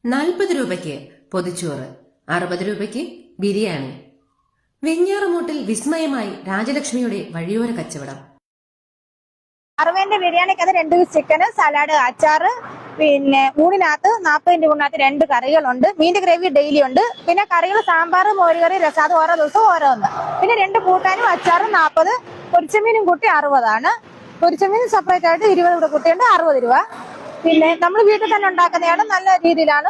40 രൂപയ്ക്ക് പൊതിച്ചോറ്, 60 രൂപയ്ക്ക് ബിരിയാണി. വെഞ്ഞാറമൂട്ടിൽ വിസ്മയമായി രാജലക്ഷ്മിയുടെ വഴിയോര കച്ചവടം. 60 ബിരിയാണിക്ക് അത് 2 പീസ് ചിക്കന്, സലാഡ്, അച്ചാറ്, പിന്നെ ഊണിനകത്ത് 40 ഊണിനകത്ത് 2 കറികളുണ്ട്. മീൻ്റെ ഗ്രേവി ഡെയിലി ഉണ്ട്. പിന്നെ കറികൾ സാമ്പാർ, മോരുകറി, രസം, അത് ഓരോ ദിവസവും ഓരോന്ന്. പിന്നെ 2 കൂട്ടാനും അച്ചാറും 40, പൊരിച്ചമീനും കൂട്ടി 60. പൊരിച്ചമീൻ സെപ്പറേറ്റ് ആയിട്ട് 20 കൂടെ കൂട്ടിയുണ്ട് 60 രൂപ. പിന്നെ നമ്മൾ വീട്ടിൽ തന്നെ ഉണ്ടാക്കുന്നതാണ്. നല്ല രീതിയിലാണ്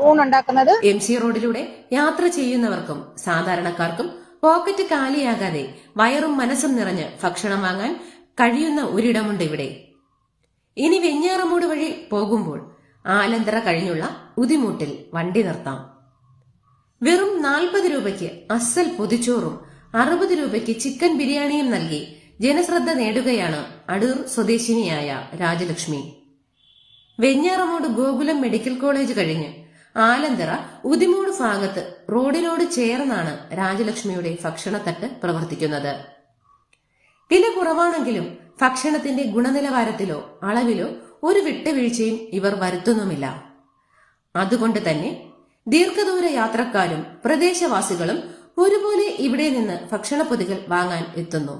ഊണുണ്ടാക്കുന്നത്. MC റോഡിലൂടെ യാത്ര ചെയ്യുന്നവർക്കും സാധാരണക്കാർക്കും പോക്കറ്റ് കാലിയാകാതെ വയറും മനസ്സും നിറഞ്ഞ് ഭക്ഷണം വാങ്ങാൻ കഴിയുന്ന ഒരിടമുണ്ട് ഇവിടെ. ഇനി വെഞ്ഞാറമൂട് വഴി പോകുമ്പോൾ ആലന്തറ കഴിഞ്ഞുള്ള ഉദിമൂട്ടിൽ വണ്ടി നിർത്താം. വെറും 40 രൂപയ്ക്ക് അസൽ പൊതിച്ചോറും 60 രൂപയ്ക്ക് ചിക്കൻ ബിരിയാണിയും നൽകി ജനശ്രദ്ധ നേടുകയാണ് അടൂർ സ്വദേശിനിയായ രാജലക്ഷ്മി. വെഞ്ഞാറമൂട് ഗോകുലം മെഡിക്കൽ കോളേജ് കഴിഞ്ഞ് ആലന്തറ ഉദിമൂട് ഭാഗത്ത് റോഡിനോട് ചേർന്നാണ് രാജലക്ഷ്മിയുടെ ഭക്ഷണത്തട്ട് പ്രവർത്തിക്കുന്നത്. വില കുറവാണെങ്കിലും ഭക്ഷണത്തിന്റെ ഗുണനിലവാരത്തിലോ അളവിലോ ഒരു വിട്ടുവീഴ്ചയും ഇവർ വരുത്തുന്നുമില്ല. അതുകൊണ്ട് തന്നെ ദീർഘദൂര യാത്രക്കാരും പ്രദേശവാസികളും ഒരുപോലെ ഇവിടെ നിന്ന് ഭക്ഷണപ്പൊതികൾ വാങ്ങാൻ എത്തുന്നു.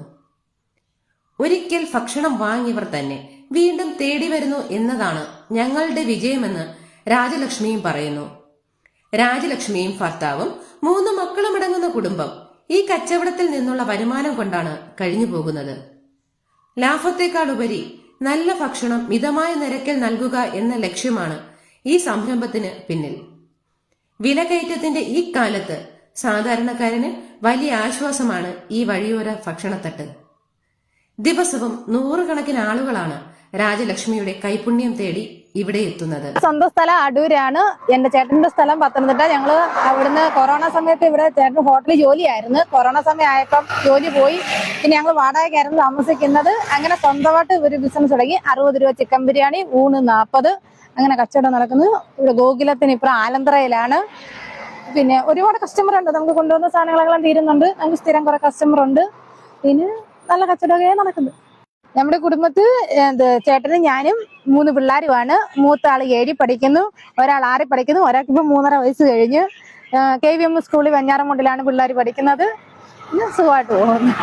ഒരിക്കൽ ഭക്ഷണം വാങ്ങിയവർ തന്നെ വീണ്ടും തേടി വരുന്നു എന്നതാണ് ഞങ്ങളുടെ വിജയമെന്ന് രാജലക്ഷ്മിയും പറയുന്നു. രാജലക്ഷ്മിയും ഭർത്താവും 3 മക്കളുമടങ്ങുന്ന കുടുംബം ഈ കച്ചവടത്തിൽ നിന്നുള്ള വരുമാനം കൊണ്ടാണ് കഴിഞ്ഞു പോകുന്നത്. ലാഭത്തെക്കാൾ ഉപരി നല്ല ഭക്ഷണം മിതമായ നിരക്കിൽ നൽകുക എന്ന ലക്ഷ്യമാണ് ഈ സംരംഭത്തിന് പിന്നിൽ. വിലക്കയറ്റത്തിന്റെ ഈ കാലത്ത് സാധാരണക്കാരന് വലിയ ആശ്വാസമാണ് ഈ വഴിയോര ഭക്ഷണത്തട്ട്. ദിവസവും 100 കണക്കിന് ആളുകളാണ് രാജലക്ഷ്മിയുടെ കൈപുണ്യം തേടി ഇവിടെ എത്തുന്നത്. സ്വന്തം സ്ഥലം അടൂരാണ്. എന്റെ ചേട്ടന്റെ സ്ഥലം പത്തനംതിട്ട. ഞങ്ങള് അവിടുന്ന് കൊറോണ സമയത്ത് ഇവിടെ ചേട്ടന് ഹോട്ടലിൽ ജോലിയായിരുന്നു. കൊറോണ സമയം ആയപ്പം ജോലി പോയി. പിന്നെ ഞങ്ങൾ വാടകയ്ക്കായിരുന്നു താമസിക്കുന്നത്. അങ്ങനെ സ്വന്തമായിട്ട് ഒരു ബിസിനസ് തുടങ്ങി. 60 രൂപ ചിക്കൻ ബിരിയാണി, ഊണ് 40, അങ്ങനെ കച്ചവടം നടക്കുന്നു. ഇവിടെ ഗോകുലത്തിന് ഇപ്പുറം ആലന്തറയിലാണ്. പിന്നെ ഒരുപാട് കസ്റ്റമർ ഉണ്ട്. നമുക്ക് കൊണ്ടുവന്ന സാധനങ്ങളെല്ലാം തീരുന്നുണ്ട്. നമുക്ക് സ്ഥിരം കുറെ കസ്റ്റമർ ഉണ്ട്. പിന്നെ നല്ല കച്ചവടമൊക്കെ നടക്കുന്നു. നമ്മുടെ കുടുംബത്തിൽ ചേട്ടനും ഞാനും 3 പിള്ളേരുമാണ്. മൂത്ത ആള് 7 പഠിക്കുന്നു, ഒരാൾ 6 പഠിക്കുന്നു, ഒരാൾക്ക് ഇപ്പം 3.5 വയസ്സ് കഴിഞ്ഞ്. KVM സ്കൂളിൽ വെഞ്ഞാറമൂട്ടിലാണ് പിള്ളേർ പഠിക്കുന്നത്. സുഖമായിട്ട് പോകുന്നു.